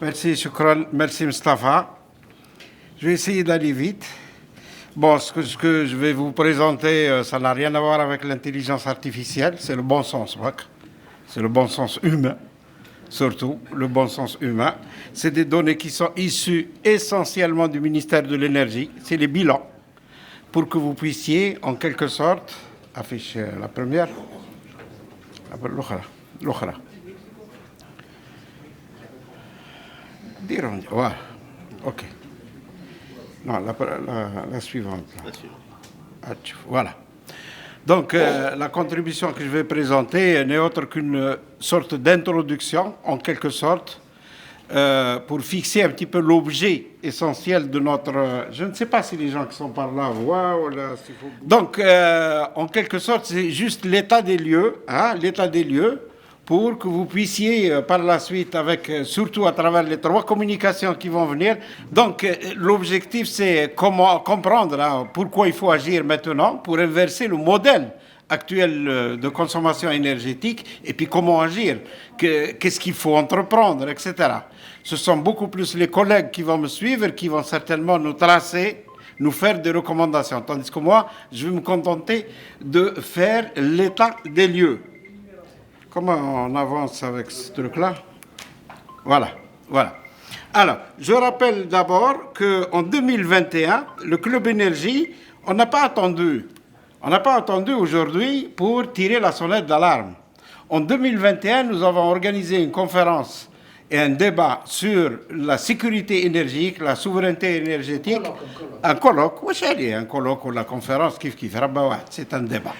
Merci, Shukran. Merci, Mustafa. Je vais essayer d'aller vite. Bon, ce que je vais vous présenter, ça n'a rien à voir avec l'intelligence artificielle, c'est le bon sens, c'est le bon sens humain, surtout le bon sens humain. C'est des données qui sont issues essentiellement du ministère de l'Énergie, c'est les bilans, pour que vous puissiez, en quelque sorte, afficher la première, l'autre. Voilà, ok. Non, la suivante. Voilà. Donc, la contribution que je vais présenter n'est autre qu'une sorte d'introduction, en quelque sorte, pour fixer un petit peu l'objet essentiel de notre... Je ne sais pas si les gens qui sont par là voient ou là... Donc, en quelque sorte, c'est juste l'état des lieux, l'état des lieux, pour que vous puissiez par la suite, surtout à travers les 3 communications qui vont venir. Donc l'objectif, c'est comment comprendre pourquoi il faut agir maintenant pour inverser le modèle actuel de consommation énergétique et puis comment agir, qu'est-ce qu'il faut entreprendre, etc. Ce sont beaucoup plus les collègues qui vont me suivre, qui vont certainement nous tracer, nous faire des recommandations. Tandis que moi, je vais me contenter de faire l'état des lieux. Comment on avance avec ce truc-là? Voilà. Alors, je rappelle d'abord qu'en 2021, le Club Énergie, on n'a pas attendu aujourd'hui pour tirer la sonnette d'alarme. En 2021, nous avons organisé une conférence et un débat sur la sécurité énergétique, la souveraineté énergétique. Un colloque, ou la conférence, c'est un débat.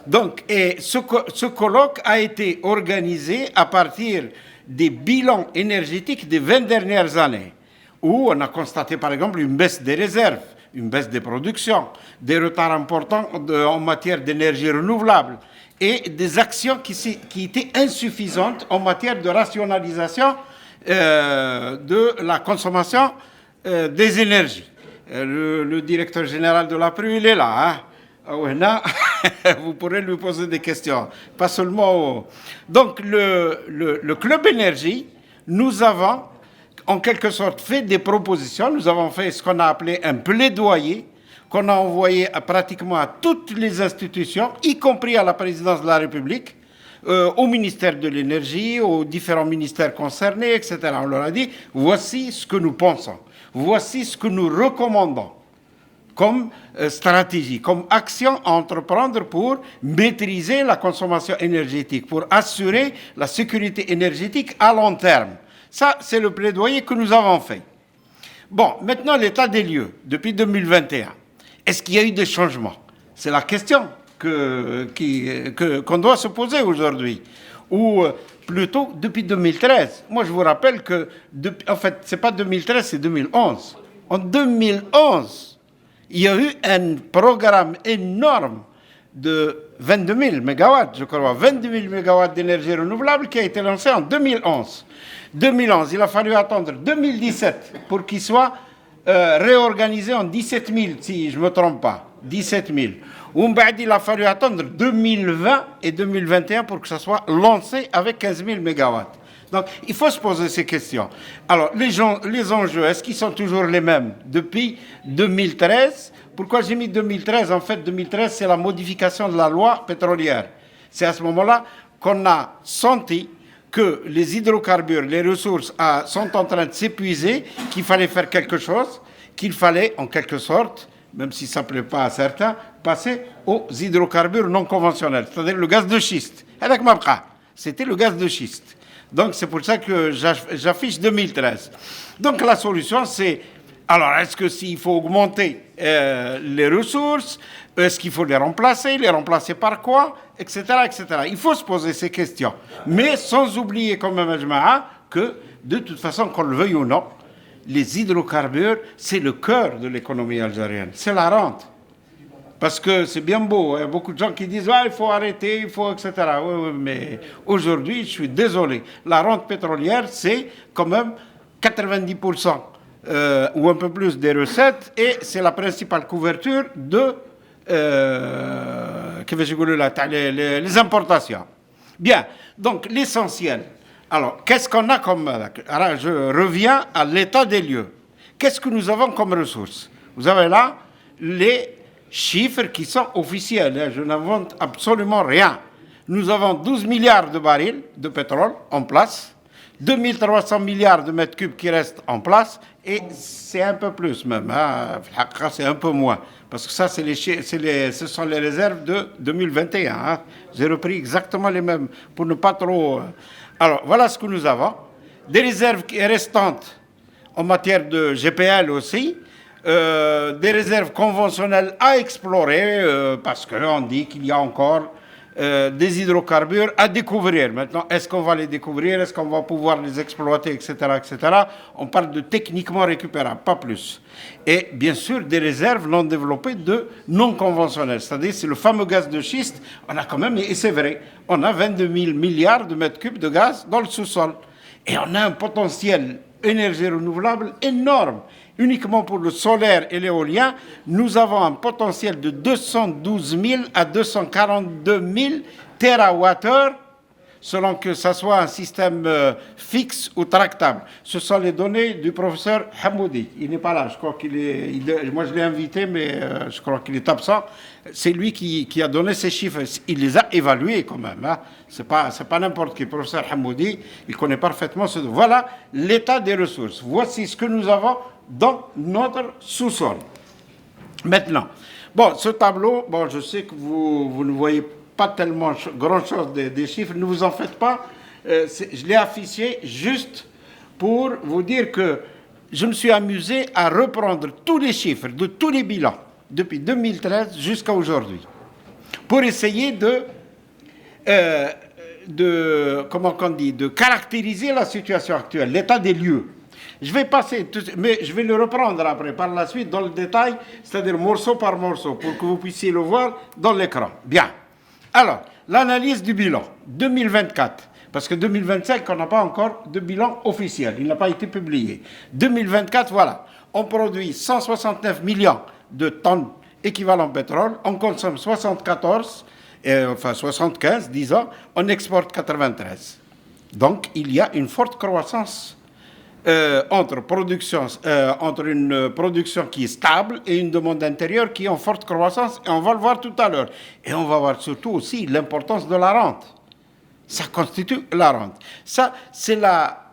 Donc, et ce colloque a été organisé à partir des bilans énergétiques des 20 dernières années, où on a constaté par exemple une baisse des réserves, une baisse des productions, des retards importants en matière d'énergie renouvelable et des actions qui étaient insuffisantes en matière de rationalisation de la consommation des énergies. Le directeur général de l'APRU, il est là, vous pourrez lui poser des questions, pas seulement... Donc, le Club Énergie, nous avons, en quelque sorte, fait des propositions. Nous avons fait ce qu'on a appelé un plaidoyer, qu'on a envoyé pratiquement à toutes les institutions, y compris à la présidence de la République, au ministère de l'Énergie, aux différents ministères concernés, etc. On leur a dit, voici ce que nous pensons, voici ce que nous recommandons comme stratégie, comme action à entreprendre pour maîtriser la consommation énergétique, pour assurer la sécurité énergétique à long terme. Ça, c'est le plaidoyer que nous avons fait. Bon, maintenant, l'état des lieux, depuis 2021. Est-ce qu'il y a eu des changements? C'est la question qu'on doit se poser aujourd'hui. Ou plutôt, depuis 2013. Moi, je vous rappelle que, en fait, ce n'est pas 2013, c'est 2011. En 2011, il y a eu un programme énorme de 22 000 mégawatts, je crois, 22 000 mégawatts d'énergie renouvelable qui a été lancé en 2011. 2011, il a fallu attendre 2017 pour qu'il soit réorganisé en 17 000, si je ne me trompe pas, 17 000. Il a fallu attendre 2020 et 2021 pour que ça soit lancé avec 15 000 mégawatts. Donc, il faut se poser ces questions. Alors, les enjeux, est-ce qu'ils sont toujours les mêmes depuis 2013? Pourquoi j'ai mis 2013? En fait, 2013, c'est la modification de la loi pétrolière. C'est à ce moment-là qu'on a senti que les hydrocarbures, les ressources sont en train de s'épuiser, qu'il fallait faire quelque chose, qu'il fallait, en quelque sorte, même si ça ne plaît pas à certains, passer aux hydrocarbures non conventionnels, c'est-à-dire le gaz de schiste. C'était le gaz de schiste. Donc, c'est pour ça que j'affiche 2013. Donc, la solution, c'est... Alors, est-ce que s'il faut augmenter les ressources, est-ce qu'il faut les remplacer par quoi, etc., etc. Il faut se poser ces questions. Mais sans oublier quand même, que, de toute façon, qu'on le veuille ou non, les hydrocarbures, c'est le cœur de l'économie algérienne. C'est la rente. Parce que c'est bien beau, il y a beaucoup de gens qui disent il faut arrêter, il faut, etc. Oui, mais aujourd'hui, je suis désolé, la rente pétrolière, c'est quand même 90% ou un peu plus des recettes et c'est la principale couverture de les importations. Bien, donc l'essentiel. Alors, qu'est-ce qu'on a comme... Alors, je reviens à l'état des lieux. Qu'est-ce que nous avons comme ressources? Vous avez là les chiffres qui sont officiels. Hein. Je n'invente absolument rien. Nous avons 12 milliards de barils de pétrole en place, 2300 milliards de mètres cubes qui restent en place, et c'est un peu plus même. Hein. C'est un peu moins. Parce que ça, ce sont les réserves de 2021. Hein. J'ai repris exactement les mêmes pour ne pas trop... Alors, voilà ce que nous avons. Des réserves restantes en matière de GPL aussi. Des réserves conventionnelles à explorer parce qu'on dit qu'il y a encore des hydrocarbures à découvrir. Maintenant, est-ce qu'on va les découvrir? Est-ce qu'on va pouvoir les exploiter, etc., etc. On parle de techniquement récupérables, pas plus. Et bien sûr, des réserves non développées de non conventionnelles. C'est-à-dire, c'est le fameux gaz de schiste. On a quand même, et c'est vrai, on a 22 000 milliards de mètres cubes de gaz dans le sous-sol. Et on a un potentiel énergie renouvelable énorme. Uniquement pour le solaire et l'éolien, nous avons un potentiel de 212 000 à 242 000 TWh, selon que ce soit un système fixe ou tractable. Ce sont les données du professeur Hamoudi. Il n'est pas là, je crois qu'il est... moi, je l'ai invité, mais je crois qu'il est absent. C'est lui qui a donné ces chiffres. Il les a évalués quand même. Hein. Ce n'est pas n'importe qui. Le professeur Hamoudi, il connaît parfaitement ce... Voilà l'état des ressources. Voici ce que nous avons dans notre sous-sol. Maintenant, bon, ce tableau, bon, je sais que vous ne voyez pas tellement grand-chose des chiffres, ne vous en faites pas. Je l'ai affiché juste pour vous dire que je me suis amusé à reprendre tous les chiffres de tous les bilans depuis 2013 jusqu'à aujourd'hui pour essayer comment on dit, de caractériser la situation actuelle, l'état des lieux. Je vais passer, mais je vais le reprendre après, par la suite, dans le détail, c'est-à-dire morceau par morceau, pour que vous puissiez le voir dans l'écran. Bien. Alors, l'analyse du bilan 2024, parce que 2025, on n'a pas encore de bilan officiel, il n'a pas été publié. 2024, voilà, on produit 169 millions de tonnes équivalent pétrole, on consomme 74, enfin 75, disons, on exporte 93. Donc, il y a une forte croissance entre une production qui est stable et une demande intérieure qui est en forte croissance, et on va le voir tout à l'heure. Et on va voir surtout aussi l'importance de la rente. Ça constitue la rente. Ça, c'est la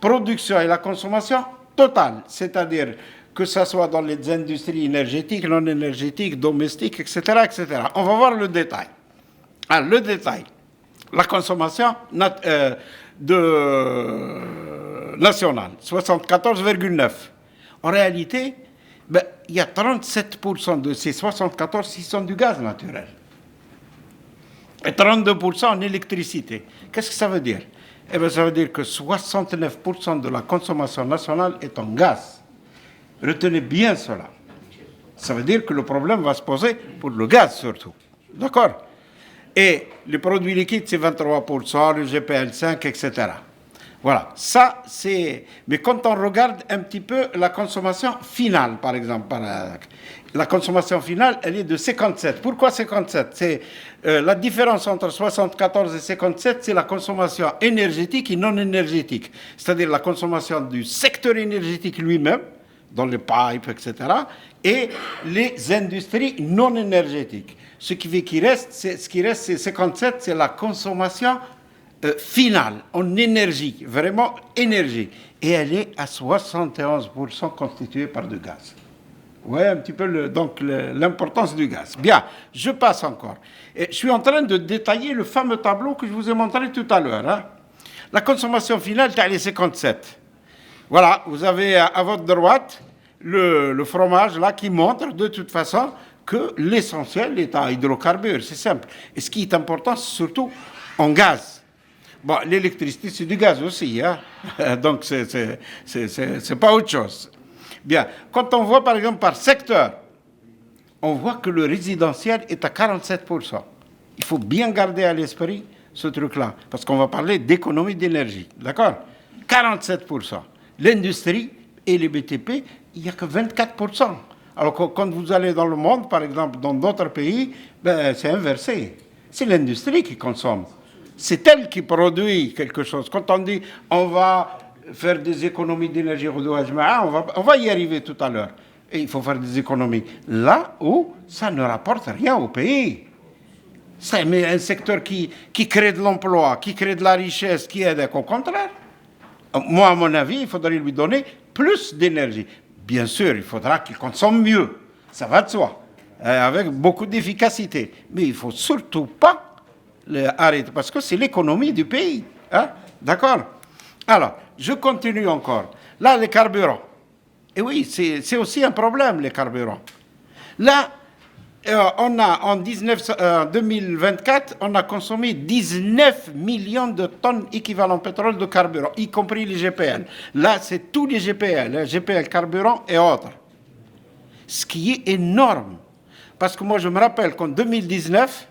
production et la consommation totale, c'est-à-dire que ce soit dans les industries énergétiques, non énergétiques, domestiques, etc., etc. On va voir le détail. Alors, le détail. La consommation nationale, 74,9. En réalité, il y a 37% de ces 74 qui sont du gaz naturel. Et 32% en électricité. Qu'est-ce que ça veut dire? Eh bien, ça veut dire que 69% de la consommation nationale est en gaz. Retenez bien cela. Ça veut dire que le problème va se poser pour le gaz surtout. D'accord? Et les produits liquides, c'est 23%, le GPL5, etc. Voilà, ça c'est... Mais quand on regarde un petit peu la consommation finale, par exemple, la consommation finale, elle est de 57. Pourquoi 57? C'est la différence entre 74 et 57, c'est la consommation énergétique et non énergétique. C'est-à-dire la consommation du secteur énergétique lui-même, dans les pipes, etc., et les industries non énergétiques. Ce qui fait qu'il reste, c'est 57, c'est la consommation finale, en énergie, vraiment énergie. Et elle est à 71% constituée par du gaz. Vous voyez un petit peu l'importance du gaz. Bien, je passe encore. Et je suis en train de détailler le fameux tableau que je vous ai montré tout à l'heure. Hein. La consommation finale, elle est 57. Voilà, vous avez à votre droite le fromage là qui montre de toute façon que l'essentiel est en hydrocarbures, c'est simple. Et ce qui est important, c'est surtout en gaz. Bon, l'électricité, c'est du gaz aussi, hein? Donc c'est pas autre chose. Bien, quand on voit par exemple par secteur, on voit que le résidentiel est à 47%. Il faut bien garder à l'esprit ce truc-là, parce qu'on va parler d'économie d'énergie, d'accord? 47%. L'industrie et les BTP, il n'y a que 24%. Alors que quand vous allez dans le monde, par exemple dans d'autres pays, c'est inversé. C'est l'industrie qui consomme. C'est elle qui produit quelque chose. Quand on dit on va faire des économies d'énergie, on va y arriver tout à l'heure. Et il faut faire des économies là où ça ne rapporte rien au pays. C'est un secteur qui crée de l'emploi, qui crée de la richesse, qui aide. Au contraire, moi, à mon avis, il faudrait lui donner plus d'énergie. Bien sûr, il faudra qu'il consomme mieux. Ça va de soi. Avec beaucoup d'efficacité. Mais il ne faut surtout pas arrêter, parce que c'est l'économie du pays. Hein? D'accord? Alors, je continue encore. Là, les carburants. Et oui, c'est aussi un problème, les carburants. Là, on a en 2024, on a consommé 19 millions de tonnes équivalent pétrole de carburant, y compris les GPL. Là, c'est tous les GPL, GPL carburant et autres. Ce qui est énorme. Parce que moi, je me rappelle qu'en 2019,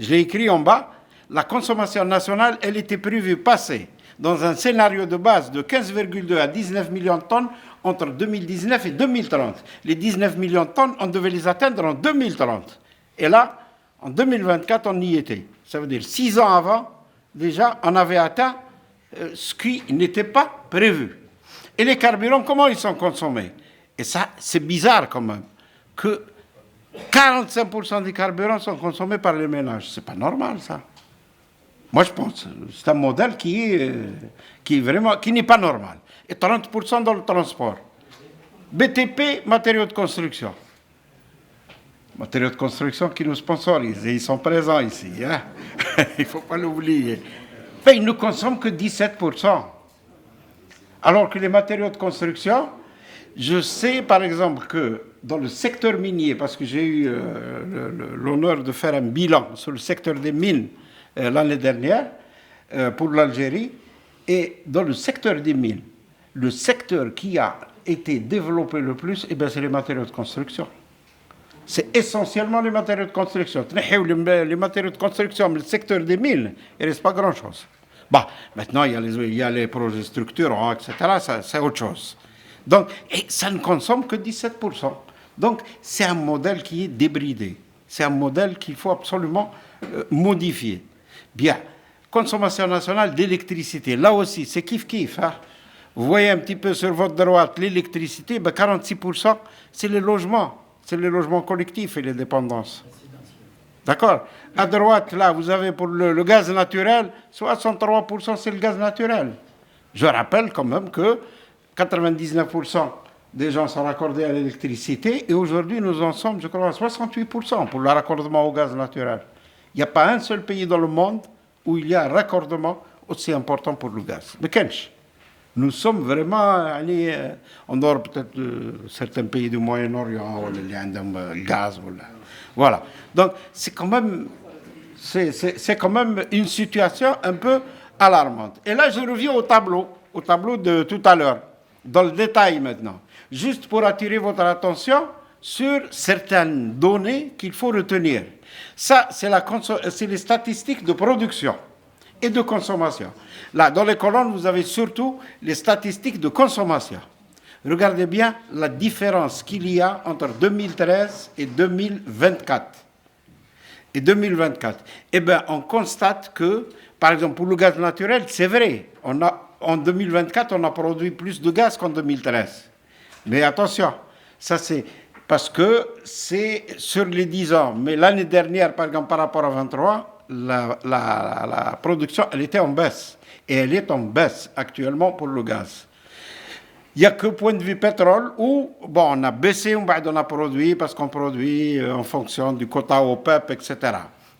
je l'ai écrit en bas, la consommation nationale, elle était prévue passer dans un scénario de base de 15,2 à 19 millions de tonnes entre 2019 et 2030. Les 19 millions de tonnes, on devait les atteindre en 2030. Et là, en 2024, on y était. Ça veut dire 6 ans avant, déjà, on avait atteint ce qui n'était pas prévu. Et les carburants, comment ils sont consommés? Et ça, c'est bizarre quand même, que 45% des carburants sont consommés par les ménages. C'est pas normal, ça. Moi, je pense que c'est un modèle qui n'est pas normal. Et 30% dans le transport. BTP, matériaux de construction. Matériaux de construction qui nous sponsorisent. Et ils sont présents ici. Hein? Il ne faut pas l'oublier. Enfin, ils ne consomment que 17%. Alors que les matériaux de construction, je sais par exemple que dans le secteur minier, parce que j'ai eu l'honneur de faire un bilan sur le secteur des mines l'année dernière pour l'Algérie, et dans le secteur des mines, le secteur qui a été développé le plus, eh c'est les matériaux de construction. C'est essentiellement les matériaux de construction. Les matériaux de construction, mais le secteur des mines, il ne reste pas grand-chose. Bon, maintenant, il y a les projets structurants, etc. C'est autre chose. Donc, et ça ne consomme que 17%. Donc, c'est un modèle qui est débridé. C'est un modèle qu'il faut absolument modifier. Bien. Consommation nationale d'électricité. Là aussi, c'est kiff-kiff. Hein? Vous voyez un petit peu sur votre droite l'électricité, 46%, c'est les logements. C'est les logements collectifs et les dépendances. D'accord? À droite, là, vous avez pour le gaz naturel, 63%, c'est le gaz naturel. Je rappelle quand même que 99% des gens sont raccordés à l'électricité et aujourd'hui, nous en sommes, je crois, à 68% pour le raccordement au gaz naturel. Il n'y a pas un seul pays dans le monde où il y a un raccordement aussi important pour le gaz. Mais Kench, nous sommes vraiment allés en dehors peut-être de certains pays du Moyen-Orient où il y a un gaz. Voilà. Donc, c'est quand même une situation un peu alarmante. Et là, je reviens au tableau de tout à l'heure, dans le détail maintenant, juste pour attirer votre attention sur certaines données qu'il faut retenir. Ça, c'est les statistiques de production et de consommation. Là, dans les colonnes, vous avez surtout les statistiques de consommation. Regardez bien la différence qu'il y a entre 2013 et 2024. Eh bien, on constate que, par exemple, pour le gaz naturel, c'est vrai. En 2024, on a produit plus de gaz qu'en 2013. Mais attention, ça c'est parce que c'est sur les 10 ans. Mais l'année dernière, par exemple, par rapport à 23, la production, elle était en baisse. Et elle est en baisse actuellement pour le gaz. Il n'y a que point de vue pétrole où, bon, on a baissé, on a produit parce qu'on produit en fonction du quota OPEP, etc.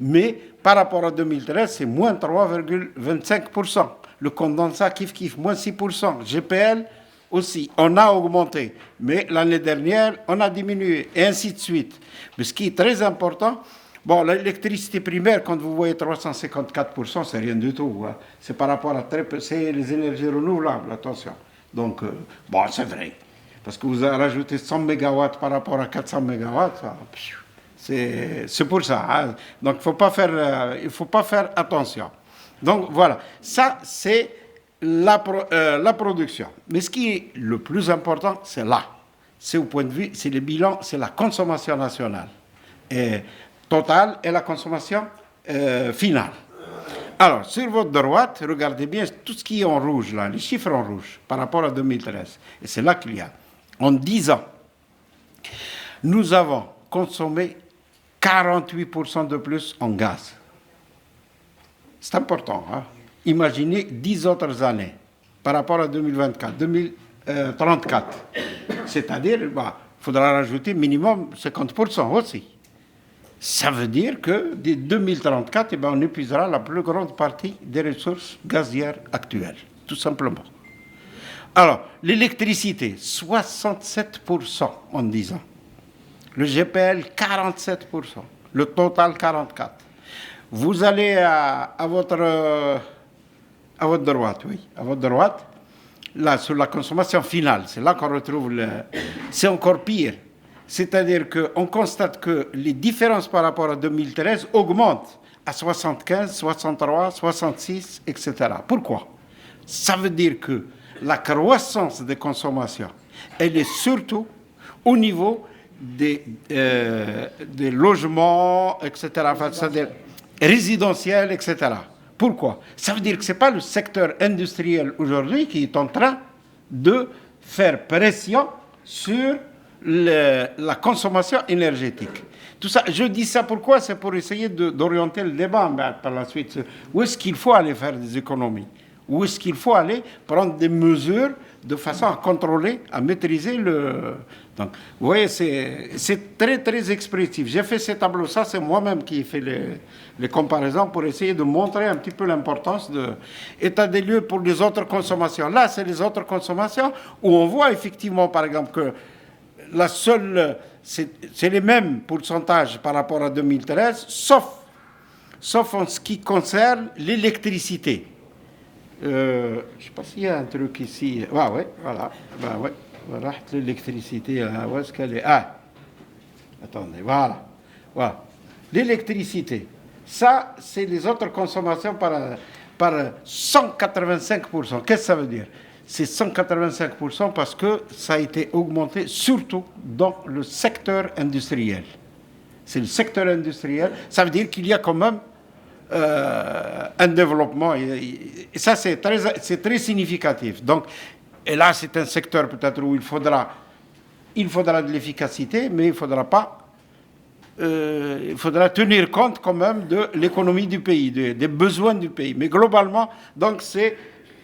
Mais par rapport à 2013, c'est moins 3,25%. Le condensat, kiff, moins 6%. GPL aussi, on a augmenté. Mais l'année dernière, on a diminué, et ainsi de suite. Mais ce qui est très important, bon, l'électricité primaire, quand vous voyez 354%, c'est rien du tout. Hein. C'est par rapport à c'est les énergies renouvelables, attention. Donc, bon, c'est vrai. Parce que vous avez rajouté 100 MW par rapport à 400 MW, c'est pour ça. Hein. Donc, il ne faut pas faire attention. Donc, voilà. Ça, c'est la production. Mais ce qui est le plus important, c'est là. C'est au point de vue, c'est le bilan, c'est la consommation nationale. Totale et la consommation finale. Alors, sur votre droite, regardez bien tout ce qui est en rouge, là, les chiffres en rouge, par rapport à 2013. Et c'est là qu'il y a. En 10 ans, nous avons consommé 48% de plus en gaz. C'est important. Hein? Imaginez 10 autres années par rapport à 2024, 2034. C'est-à-dire, il faudra rajouter minimum 50% aussi. Ça veut dire que dès 2034, on épuisera la plus grande partie des ressources gazières actuelles, tout simplement. Alors, l'électricité, 67% en 10 ans. Le GPL, 47%. Le total, 44%. Vous allez à votre droite, oui, à votre droite, là, sur la consommation finale, c'est là qu'on retrouve c'est encore pire. C'est-à-dire qu'on constate que les différences par rapport à 2013 augmentent à 75, 63, 66, etc. Pourquoi? Ça veut dire que la croissance des consommations, elle est surtout au niveau des logements, etc., c'est-à-dire résidentiels, etc. Pourquoi? Ça veut dire que ce n'est pas le secteur industriel aujourd'hui qui est en train de faire pression sur la consommation énergétique. Tout ça, je dis ça pourquoi? C'est pour essayer d'orienter le débat par la suite. Où est-ce qu'il faut aller faire des économies? Où est-ce qu'il faut aller prendre des mesures de façon à contrôler, à maîtriser le... Donc, vous voyez, c'est très, très expressif. J'ai fait ces tableaux, ça c'est moi-même qui ai fait les comparaisons pour essayer de montrer un petit peu l'importance de état des lieux pour les autres consommations. Là, c'est les autres consommations où on voit effectivement, par exemple, que la seule, c'est les mêmes pourcentages par rapport à 2013, sauf en ce qui concerne l'électricité. Je ne sais pas s'il y a un truc ici. Ah ouais, voilà. Ben ouais, voilà l'électricité. Où est-ce qu'elle est? Ah, attendez, voilà. L'électricité, ça, c'est les autres consommations par 185%. Qu'est-ce que ça veut dire? C'est 185% parce que ça a été augmenté surtout dans le secteur industriel. C'est le secteur industriel. Ça veut dire qu'il y a quand même un développement. Et ça, c'est très significatif. Donc, et là, c'est un secteur peut-être où il faudra de l'efficacité, mais il faudra tenir compte quand même de l'économie du pays, des besoins du pays. Mais globalement, donc, c'est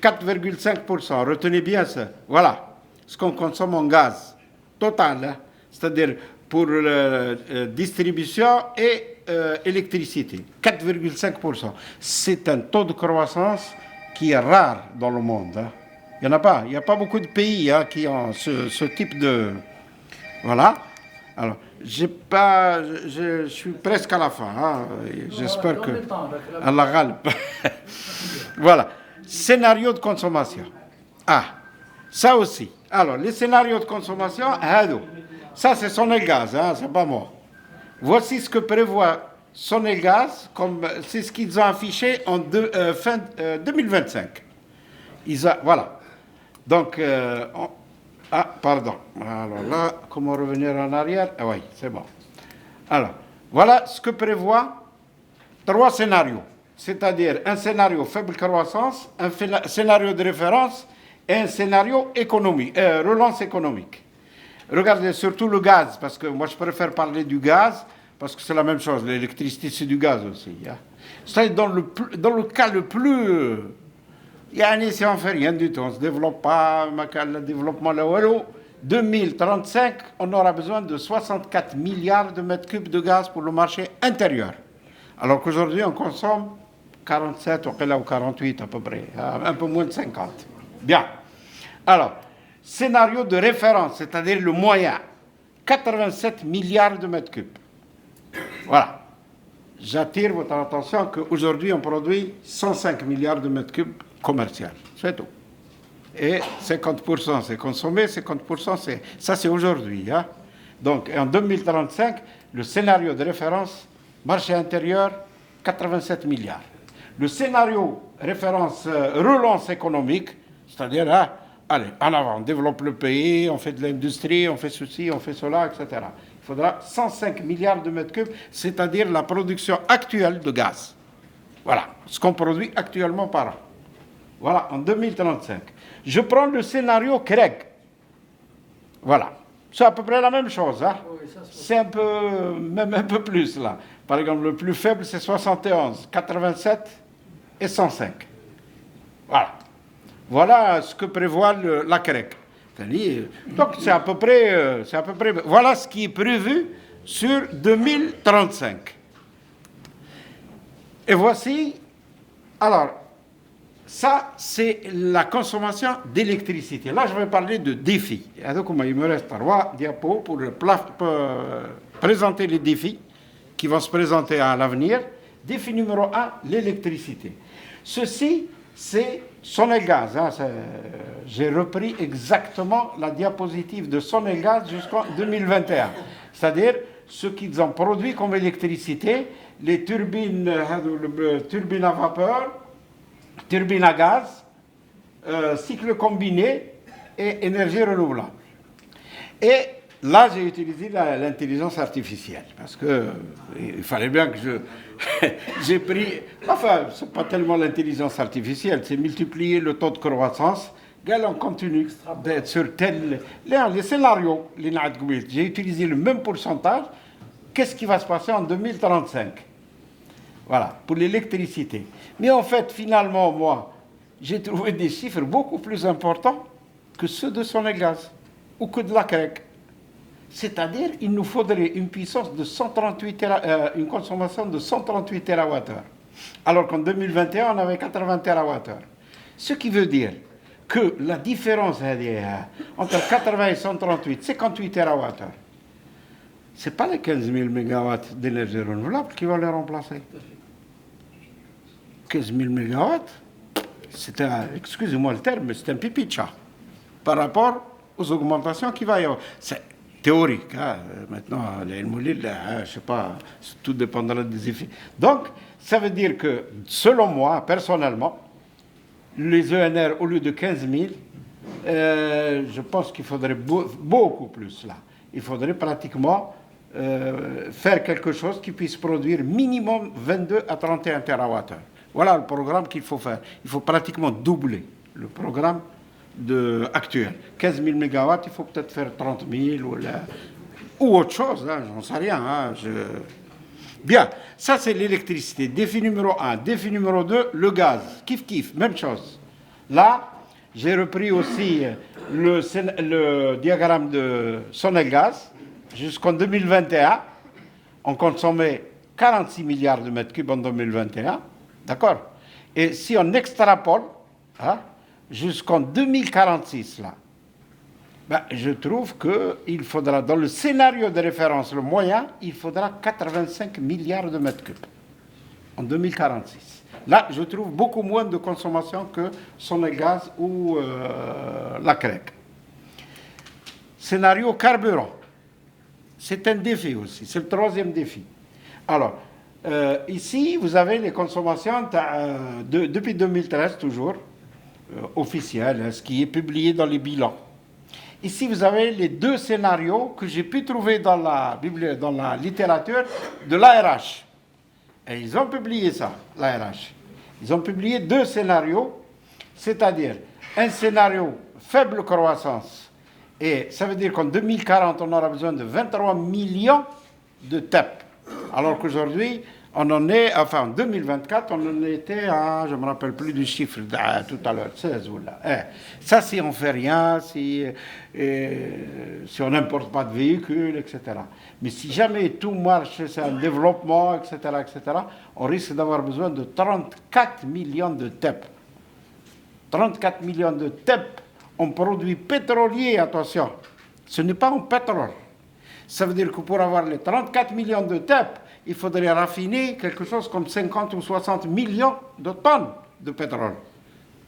4,5%. Retenez bien ça. Voilà ce qu'on consomme en gaz total, hein, c'est-à-dire pour distribution et électricité. 4,5%. C'est un taux de croissance qui est rare dans le monde. Hein. Il n'y en a pas. Il n'y a pas beaucoup de pays qui ont ce type de... Voilà. Alors, je suis presque à la fin. Hein. J'espère que... À la râle. Voilà. Scénario de consommation. Ah, ça aussi. Alors, les scénarios de consommation, ça c'est Sonelgaz, hein, c'est pas moi. Voici ce que prévoit Sonelgaz, c'est ce qu'ils ont affiché en fin 2025. Voilà. Donc, pardon. Alors là, comment revenir en arrière? Ah oui, c'est bon. Alors, voilà ce que prévoit 3 scénarios. C'est-à-dire un scénario faible croissance, un scénario de référence et un scénario économique, relance économique. Regardez surtout le gaz, parce que moi je préfère parler du gaz, parce que c'est la même chose, l'électricité c'est du gaz aussi. Hein. C'est dans le cas le plus... si on ne fait rien du tout, on ne se développe pas, le développement là, 2035, on aura besoin de 64 milliards de mètres cubes de gaz pour le marché intérieur. Alors qu'aujourd'hui, on consomme 47 ou 48 à peu près, un peu moins de 50. Bien. Alors, scénario de référence, c'est-à-dire le moyen, 87 milliards de mètres cubes. Voilà. J'attire votre attention qu'aujourd'hui, on produit 105 milliards de mètres cubes commerciaux. C'est tout. Et 50% c'est consommé, 50% ça c'est aujourd'hui. Hein. Donc, en 2035, le scénario de référence, marché intérieur, 87 milliards. Le scénario référence relance économique, c'est-à-dire, allez, en avant, on développe le pays, on fait de l'industrie, on fait ceci, on fait cela, etc. Il faudra 105 milliards de mètres cubes, c'est-à-dire la production actuelle de gaz. Voilà, ce qu'on produit actuellement par an. Voilà, en 2035. Je prends le scénario Craig. Voilà. C'est à peu près la même chose. Hein? C'est un peu, même un peu plus là. Par exemple, le plus faible, c'est 71, 87 et 105. Voilà. Voilà ce que prévoit la CREC. Donc, c'est à peu près. Voilà ce qui est prévu sur 2035. Et voici. Alors, ça, c'est la consommation d'électricité. Là, je vais parler de défis. Donc, il me reste 3 diapos pour présenter les défis qui vont se présenter à l'avenir. Défi numéro 1, l'électricité. Ceci, c'est Sonelgaz. Hein, j'ai repris exactement la diapositive de Sonelgaz jusqu'en 2021. C'est-à-dire ce qu'ils ont produit comme électricité, les turbines à vapeur, turbine à gaz, cycle combiné et énergie renouvelable. Et là, j'ai utilisé l'intelligence artificielle parce que il fallait bien que j'ai pris. Enfin, c'est pas tellement l'intelligence artificielle, c'est multiplier le taux de croissance. On continue d'être sur les scénarios. J'ai utilisé le même pourcentage. Qu'est-ce qui va se passer en 2035? Voilà, pour l'électricité. Mais en fait, finalement, moi, j'ai trouvé des chiffres beaucoup plus importants que ceux de Sonelgaz ou que de la CREC. C'est-à-dire, il nous faudrait une puissance de 138 une consommation de 138 TWh. Alors qu'en 2021, on avait 80 TWh. Ce qui veut dire que la différence entre 80 et 138, 58 TWh. Ce n'est pas les 15 000 MW d'énergie renouvelable qui vont les remplacer. 15 000 MW, c'est excusez-moi le terme, mais c'est un pipi de chat par rapport aux augmentations qu'il va y avoir. C'est théorique. Hein. Maintenant, je ne sais pas, tout dépendra des effets. Donc, ça veut dire que, selon moi, personnellement, les ENR, au lieu de 15 000, je pense qu'il faudrait beaucoup plus là. Il faudrait pratiquement faire quelque chose qui puisse produire minimum 22 à 31 TWh. Voilà le programme qu'il faut faire. Il faut pratiquement doubler le programme actuel. 15 000 MW, il faut peut-être faire 30 000 ou autre chose, hein, j'en sais rien. Hein, Bien, ça c'est l'électricité. Défi numéro 1. Défi numéro 2, le gaz. Kiff, même chose. Là, j'ai repris aussi le diagramme de Sonelgaz. Jusqu'en 2021, on consommait 46 milliards de mètres cubes en 2021. D'accord? Et si on extrapole hein, jusqu'en 2046, là, ben, je trouve qu'il faudra, dans le scénario de référence, le moyen, il faudra 85 milliards de mètres cubes en 2046. Là, je trouve beaucoup moins de consommation que Sonelgaz ou la CREC. Scénario carburant. C'est un défi aussi, c'est le troisième défi. Alors, ici, vous avez les consommations depuis 2013 toujours, officielles, ce qui est publié dans les bilans. Ici, vous avez les 2 scénarios que j'ai pu trouver dans la littérature de l'ARH. Et ils ont publié ça, l'ARH. Ils ont publié 2 scénarios, c'est-à-dire un scénario faible croissance. Et ça veut dire qu'en 2040, on aura besoin de 23 millions de TEP. Alors qu'aujourd'hui, on en est, enfin en 2024, on en était à, je ne me rappelle plus du chiffre tout à l'heure, 16 ou là. Ça, si on ne fait rien, si on n'importe pas de véhicules, etc. Mais si jamais tout marche, c'est un développement, etc., on risque d'avoir besoin de 34 millions de TEP. 34 millions de TEP en produits pétroliers, attention. Ce n'est pas en pétrole. Ça veut dire que pour avoir les 34 millions de TEP, il faudrait raffiner quelque chose comme 50 ou 60 millions de tonnes de pétrole.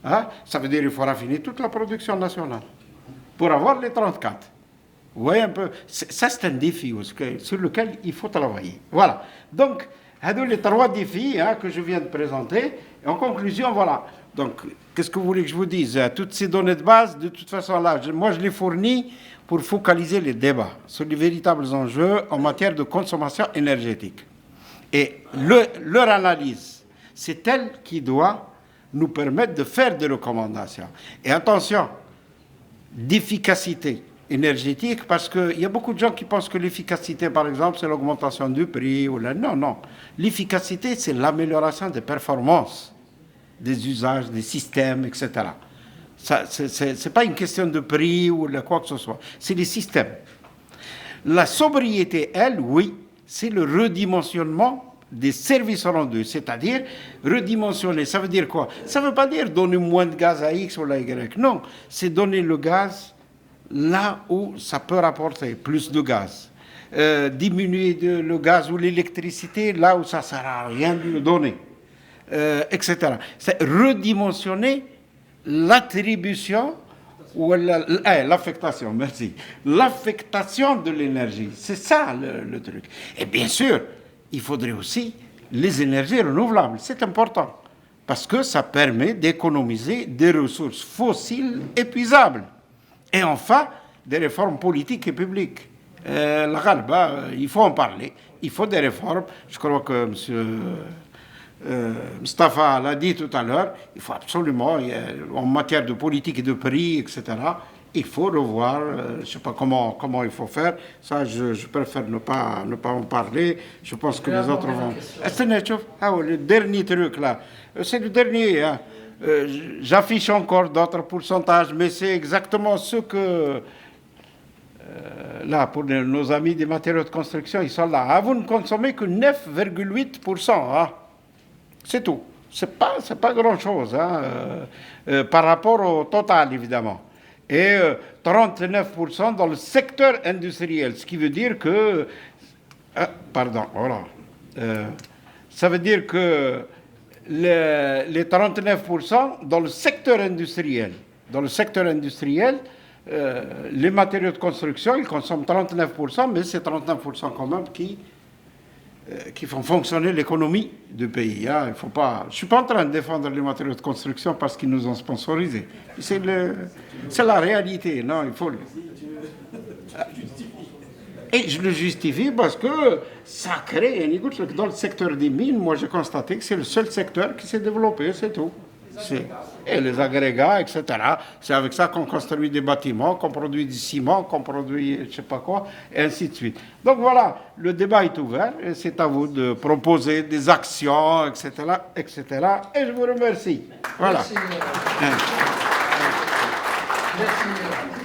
Hein? Ça veut dire qu'il faut raffiner toute la production nationale pour avoir les 34. Vous voyez un peu, ça c'est un défi sur lequel il faut travailler. Voilà. Donc, les 3 défis hein, que je viens de présenter. Et en conclusion, voilà. Donc, qu'est-ce que vous voulez que je vous dise? Toutes ces données de base, de toute façon, là, moi je les fournis pour focaliser les débats sur les véritables enjeux en matière de consommation énergétique. Et leur analyse, c'est elle qui doit nous permettre de faire des recommandations. Et attention, d'efficacité énergétique, parce qu'il y a beaucoup de gens qui pensent que l'efficacité, par exemple, c'est l'augmentation du prix. Non, non. L'efficacité, c'est l'amélioration des performances, des usages, des systèmes, etc. Ce n'est pas une question de prix ou de quoi que ce soit. C'est les systèmes. La sobriété, elle, oui, c'est le redimensionnement des services rendus, c'est-à-dire redimensionner. Ça veut dire quoi? Ça ne veut pas dire donner moins de gaz à X ou à Y. Non, c'est donner le gaz là où ça peut rapporter plus de gaz. Diminuer le gaz ou l'électricité là où ça ne sert à rien de le donner, etc. C'est redimensionner l'attribution ou l'affectation, merci. L'affectation de l'énergie, c'est ça le truc. Et bien sûr, il faudrait aussi les énergies renouvelables, c'est important, parce que ça permet d'économiser des ressources fossiles épuisables. Et enfin, des réformes politiques et publiques. La Ghalba, il faut en parler, il faut des réformes. Je crois que M. Mustafa l'a dit tout à l'heure, il faut absolument, en matière de politique et de prix, etc., il faut revoir, je ne sais pas comment il faut faire, ça je préfère ne pas en parler, je pense que les autres vont... Le dernier truc là, c'est le dernier, hein. J'affiche encore d'autres pourcentages, mais c'est exactement ce que... là, pour nos amis des matériaux de construction, ils sont là. Ah, vous ne consommez que 9,8%, hein. C'est tout. C'est pas grand-chose, hein, par rapport au total, évidemment. Et 39% dans le secteur industriel, ce qui veut dire que... pardon, voilà. Ça veut dire que les 39% dans le secteur industriel. Dans le secteur industriel, les matériaux de construction, ils consomment 39%, mais c'est 39% quand même qui font fonctionner l'économie du pays. Hein. Il faut pas... Je ne suis pas en train de défendre les matériaux de construction parce qu'ils nous ont sponsorisés. C'est la réalité, non, il faut... Et je le justifie parce que ça crée... Dans le secteur des mines, moi j'ai constaté que c'est le seul secteur qui s'est développé, c'est tout. Et les agrégats, etc. C'est avec ça qu'on construit des bâtiments, qu'on produit du ciment, qu'on produit je ne sais pas quoi, et ainsi de suite. Donc voilà, le débat est ouvert, et c'est à vous de proposer des actions, etc., etc. Et je vous remercie. Voilà. Merci. Merci.